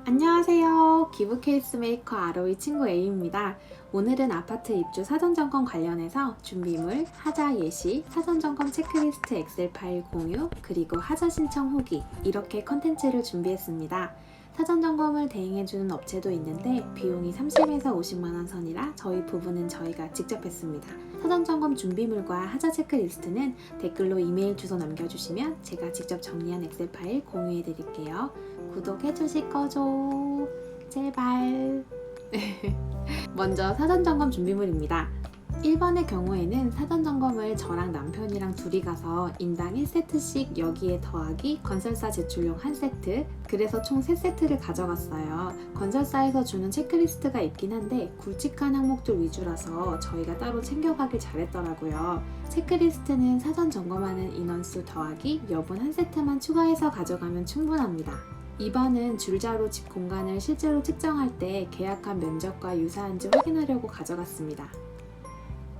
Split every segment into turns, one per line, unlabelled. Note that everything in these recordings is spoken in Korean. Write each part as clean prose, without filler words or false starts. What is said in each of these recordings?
안녕하세요. 기부 케이스 메이커 아로이 친구 A입니다. 오늘은 아파트 입주 사전점검 관련해서 준비물, 하자 예시, 사전점검 체크리스트 엑셀 파일 공유, 그리고 하자 신청 후기 이렇게 컨텐츠를 준비했습니다. 사전점검을 대행해주는 업체도 있는데 비용이 30에서 50만원 선이라 저희 부분은 저희가 직접 했습니다. 사전점검 준비물과 하자 체크리스트는 댓글로 이메일 주소 남겨주시면 제가 직접 정리한 엑셀 파일 공유해드릴게요. 구독해주실 거죠? 제발. 먼저 사전점검 준비물입니다. 1번의 경우에는 사전점검을 저랑 남편이랑 둘이 가서 인당 1세트씩 여기에 더하기 건설사 제출용 1세트, 그래서 총 3세트를 가져갔어요. 건설사에서 주는 체크리스트가 있긴 한데 굵직한 항목들 위주라서 저희가 따로 챙겨가길 잘했더라고요. 체크리스트는 사전 점검하는 인원수 더하기 여분 1세트만 추가해서 가져가면 충분합니다. 2번은 줄자로 집 공간을 실제로 측정할 때 계약한 면적과 유사한지 확인하려고 가져갔습니다.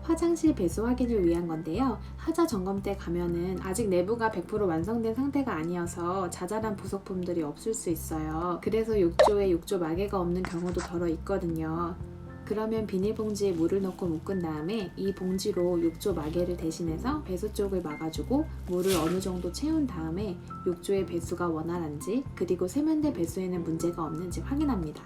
화장실 배수 확인을 위한 건데요. 하자 점검 때 가면은 아직 내부가 100% 완성된 상태가 아니어서 자잘한 부속품들이 없을 수 있어요. 그래서 욕조에 욕조 마개가 없는 경우도 덜어 있거든요. 그러면 비닐봉지에 물을 넣고 묶은 다음에 이 봉지로 욕조 마개를 대신해서 배수 쪽을 막아주고 물을 어느 정도 채운 다음에 욕조의 배수가 원활한지 그리고 세면대 배수에는 문제가 없는지 확인합니다.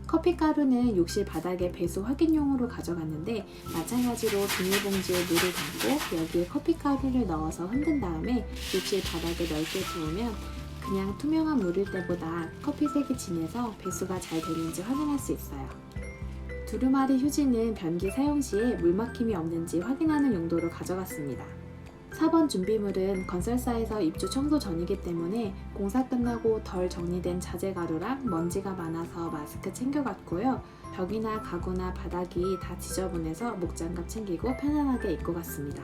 커피가루는 욕실 바닥에 배수 확인용으로 가져갔는데 마찬가지로 비닐봉지에 물을 담고 여기에 커피가루를 넣어서 흔든 다음에 욕실 바닥에 넓게 부으면 그냥 투명한 물일 때보다 커피색이 진해서 배수가 잘 되는지 확인할 수 있어요. 두루마리 휴지는 변기 사용 시에 물막힘이 없는지 확인하는 용도로 가져갔습니다. 4번 준비물은 건설사에서 입주 청소 전이기 때문에 공사 끝나고 덜 정리된 자재 가루랑 먼지가 많아서 마스크 챙겨갔고요. 벽이나 가구나 바닥이 다 지저분해서 목장갑 챙기고 편안하게 입고 갔습니다.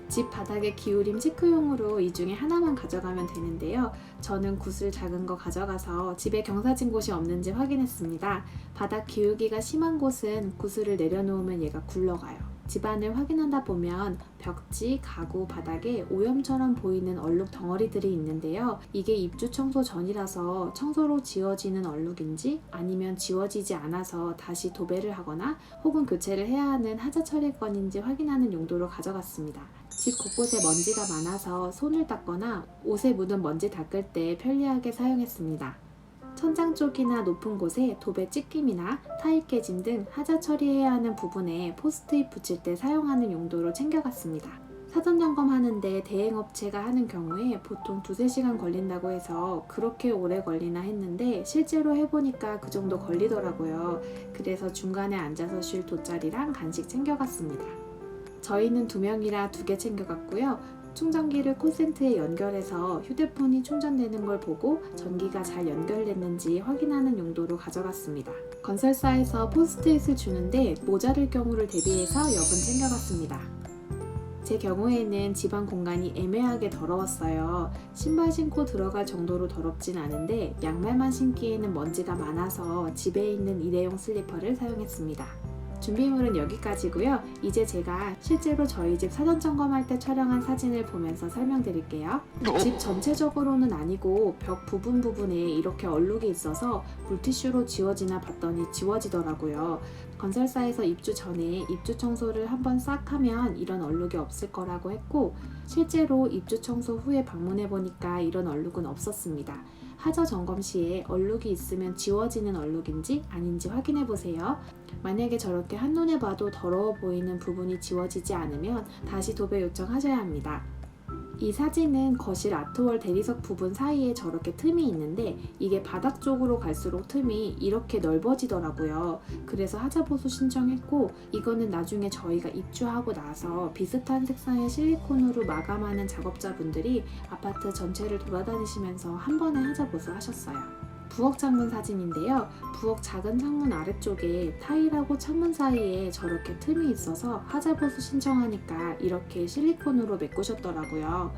집 바닥의 기울임 체크용으로 이 중에 하나만 가져가면 되는데요. 저는 구슬 작은 거 가져가서 집에 경사진 곳이 없는지 확인했습니다. 바닥 기울기가 심한 곳은 구슬을 내려놓으면 얘가 굴러가요. 집안을 확인하다 보면 벽지, 가구, 바닥에 오염처럼 보이는 얼룩 덩어리들이 있는데요. 이게 입주 청소 전이라서 청소로 지워지는 얼룩인지 아니면 지워지지 않아서 다시 도배를 하거나 혹은 교체를 해야 하는 하자 처리건인지 확인하는 용도로 가져갔습니다. 집 곳곳에 먼지가 많아서 손을 닦거나 옷에 묻은 먼지 닦을 때 편리하게 사용했습니다. 천장 쪽이나 높은 곳에 도배 찢김이나 타일 깨짐 등 하자 처리해야 하는 부분에 포스트잇 붙일 때 사용하는 용도로 챙겨갔습니다. 사전 점검하는데 대행업체가 하는 경우에 보통 2-3시간 걸린다고 해서 그렇게 오래 걸리나 했는데 실제로 해보니까 그 정도 걸리더라고요. 그래서 중간에 앉아서 쉴 돗자리랑 간식 챙겨갔습니다. 저희는 2명이라 2개 챙겨갔고요. 충전기를 콘센트에 연결해서 휴대폰이 충전되는 걸 보고 전기가 잘 연결됐는지 확인하는 용도로 가져갔습니다. 건설사에서 포스트잇을 주는데 모자랄 경우를 대비해서 여분 챙겨갔습니다. 제 경우에는 집안 공간이 애매하게 더러웠어요. 신발 신고 들어갈 정도로 더럽진 않은데 양말만 신기에는 먼지가 많아서 집에 있는 일회용 슬리퍼를 사용했습니다. 준비물은 여기까지고요. 이제 제가 실제로 저희 집 사전 점검할 때 촬영한 사진을 보면서 설명드릴게요. 집 전체적으로는 아니고 벽 부분에 이렇게 얼룩이 있어서 물티슈로 지워지나 봤더니 지워지더라고요. 건설사에서 입주 전에 입주 청소를 한번 싹 하면 이런 얼룩이 없을 거라고 했고 실제로 입주 청소 후에 방문해보니까 이런 얼룩은 없었습니다. 하자 점검 시에 얼룩이 있으면 지워지는 얼룩인지 아닌지 확인해보세요. 만약에 저렇게 한눈에 봐도 더러워 보이는 부분이 지워지지 않으면 다시 도배 요청하셔야 합니다. 이 사진은 거실 아트월 대리석 부분 사이에 저렇게 틈이 있는데 이게 바닥 쪽으로 갈수록 틈이 이렇게 넓어지더라고요. 그래서 하자 보수 신청했고 이거는 나중에 저희가 입주하고 나서 비슷한 색상의 실리콘으로 마감하는 작업자분들이 아파트 전체를 돌아다니시면서 한 번에 하자 보수 하셨어요. 부엌 창문 사진인데요. 부엌 작은 창문 아래쪽에 타일하고 창문 사이에 저렇게 틈이 있어서 하자 보수 신청하니까 이렇게 실리콘으로 메꾸셨더라고요.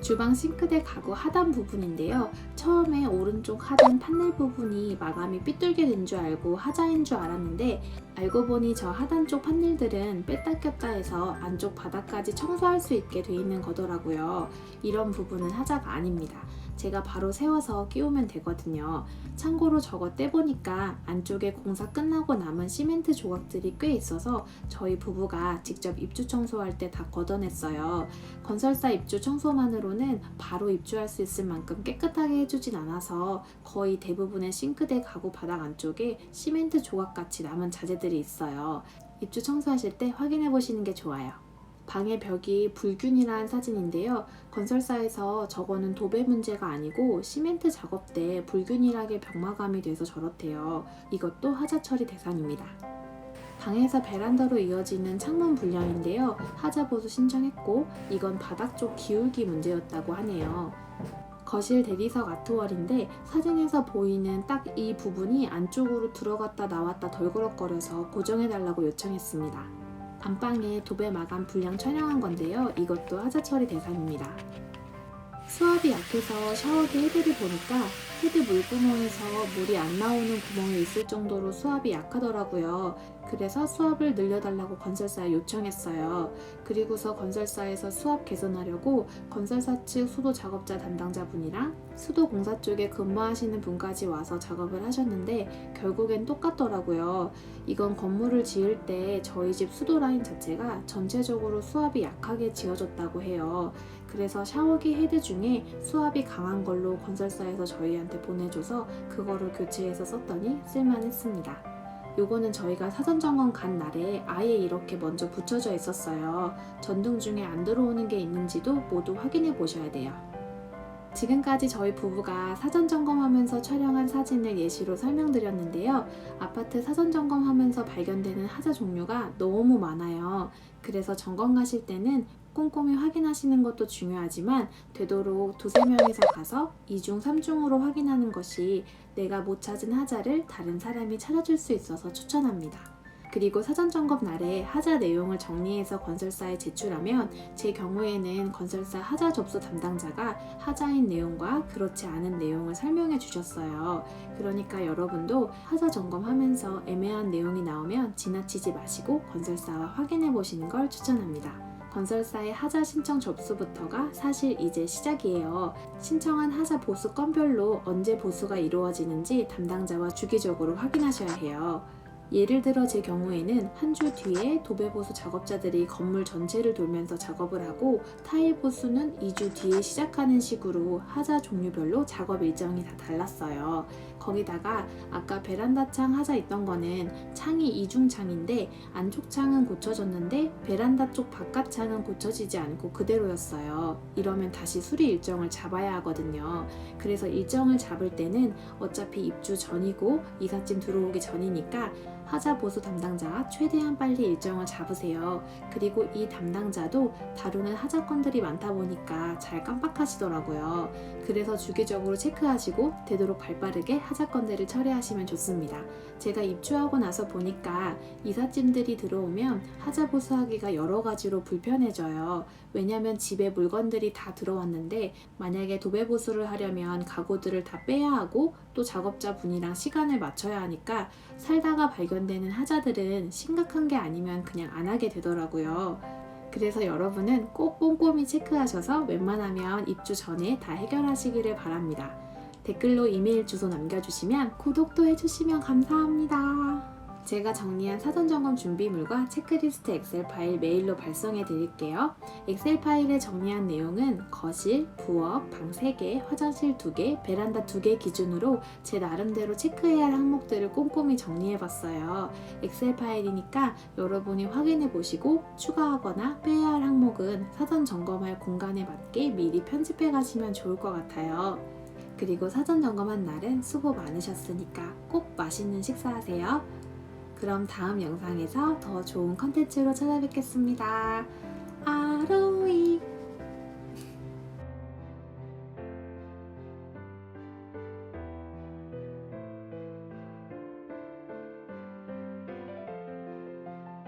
주방 싱크대 가구 하단 부분인데요. 처음에 오른쪽 하단 판넬 부분이 마감이 삐뚤게 된 줄 알고 하자인 줄 알았는데 알고 보니 저 하단 쪽 판넬들은 뺐다 꼈다 해서 안쪽 바닥까지 청소할 수 있게 돼 있는 거더라고요. 이런 부분은 하자가 아닙니다. 제가 바로 세워서 끼우면 되거든요. 참고로 저거 떼보니까 안쪽에 공사 끝나고 남은 시멘트 조각들이 꽤 있어서 저희 부부가 직접 입주 청소할 때 다 걷어냈어요. 건설사 입주 청소만으로는 바로 입주할 수 있을 만큼 깨끗하게 해주진 않아서 거의 대부분의 싱크대 가구 바닥 안쪽에 시멘트 조각같이 남은 자재들이 있어요. 입주 청소하실 때 확인해 보시는 게 좋아요. 방의 벽이 불균이라는 사진인데요. 건설사에서 저거는 도배 문제가 아니고 시멘트 작업 때 불균일하게 벽 마감이 돼서 저렇대요. 이것도 하자 처리 대상입니다. 방에서 베란다로 이어지는 창문 분량인데요. 하자 보수 신청했고 이건 바닥 쪽 기울기 문제였다고 하네요. 거실 대리석 아트월인데 사진에서 보이는 딱 이 부분이 안쪽으로 들어갔다 나왔다 덜그럭거려서 고정해달라고 요청했습니다. 안방에 도배 마감 분량 촬영한 건데요. 이것도 하자 처리 대상입니다. 수압이 약해서 샤워기 헤드를 보니까 헤드 물구멍에서 물이 안 나오는 구멍이 있을 정도로 수압이 약하더라고요. 그래서 수압을 늘려달라고 건설사에 요청했어요. 그리고서 건설사에서 수압 개선하려고 건설사 측 수도 작업자 담당자분이랑 수도 공사 쪽에 근무하시는 분까지 와서 작업을 하셨는데 결국엔 똑같더라고요. 이건 건물을 지을 때 저희 집 수도 라인 자체가 전체적으로 수압이 약하게 지어졌다고 해요. 그래서 샤워기 헤드 중에 수압이 강한 걸로 건설사에서 저희한테 보내줘서 그거를 교체해서 썼더니 쓸만했습니다. 요거는 저희가 사전 점검 간 날에 아예 이렇게 먼저 붙여져 있었어요. 전등 중에 안 들어오는 게 있는지도 모두 확인해 보셔야 돼요. 지금까지 저희 부부가 사전 점검하면서 촬영한 사진을 예시로 설명드렸는데요. 아파트 사전 점검하면서 발견되는 하자 종류가 너무 많아요. 그래서 점검 가실 때는 꼼꼼히 확인하시는 것도 중요하지만 되도록 두세 명이서 가서 2중, 3중으로 확인하는 것이 내가 못 찾은 하자를 다른 사람이 찾아줄 수 있어서 추천합니다. 그리고 사전 점검 날에 하자 내용을 정리해서 건설사에 제출하면 제 경우에는 건설사 하자 접수 담당자가 하자인 내용과 그렇지 않은 내용을 설명해 주셨어요. 그러니까 여러분도 하자 점검하면서 애매한 내용이 나오면 지나치지 마시고 건설사와 확인해 보시는 걸 추천합니다. 건설사의 하자 신청 접수부터가 사실 이제 시작이에요. 신청한 하자 보수 건별로 언제 보수가 이루어지는지 담당자와 주기적으로 확인하셔야 해요. 예를 들어 제 경우에는 한 주 뒤에 도배 보수 작업자들이 건물 전체를 돌면서 작업을 하고 타일 보수는 2주 뒤에 시작하는 식으로 하자 종류별로 작업 일정이 다 달랐어요. 거기다가 아까 베란다 창 하자 있던 거는 창이 이중창인데 안쪽 창은 고쳐졌는데 베란다 쪽 바깥 창은 고쳐지지 않고 그대로였어요. 이러면 다시 수리 일정을 잡아야 하거든요. 그래서 일정을 잡을 때는 어차피 입주 전이고 이삿짐 들어오기 전이니까 하자 보수 담당자가 최대한 빨리 일정을 잡으세요. 그리고 이 담당자도 다루는 하자 건들이 많다 보니까 잘 깜빡하시더라고요. 그래서 주기적으로 체크하시고 되도록 발빠르게 하자 건들을 처리하시면 좋습니다. 제가 입주하고 나서 보니까 이삿짐들이 들어오면 하자 보수하기가 여러 가지로 불편해져요. 왜냐면 집에 물건들이 다 들어왔는데 만약에 도배 보수를 하려면 가구들을 다 빼야 하고 또 작업자 분이랑 시간을 맞춰야 하니까 살다가 발견되는 하자들은 심각한 게 아니면 그냥 안 하게 되더라고요. 그래서 여러분은 꼭 꼼꼼히 체크하셔서 웬만하면 입주 전에 다 해결하시기를 바랍니다. 댓글로 이메일 주소 남겨주시면 구독도 해주시면 감사합니다. 제가 정리한 사전점검 준비물과 체크리스트 엑셀 파일 메일로 발송해 드릴게요. 엑셀 파일에 정리한 내용은 거실, 부엌, 방 3개, 화장실 2개, 베란다 2개 기준으로 제 나름대로 체크해야 할 항목들을 꼼꼼히 정리해 봤어요. 엑셀 파일이니까 여러분이 확인해 보시고 추가하거나 빼야 할 항목은 사전 점검할 공간에 맞게 미리 편집해 가시면 좋을 것 같아요. 그리고 사전 점검한 날은 수고 많으셨으니까 꼭 맛있는 식사하세요. 그럼 다음 영상에서 더 좋은 컨텐츠로 찾아뵙겠습니다. 아로이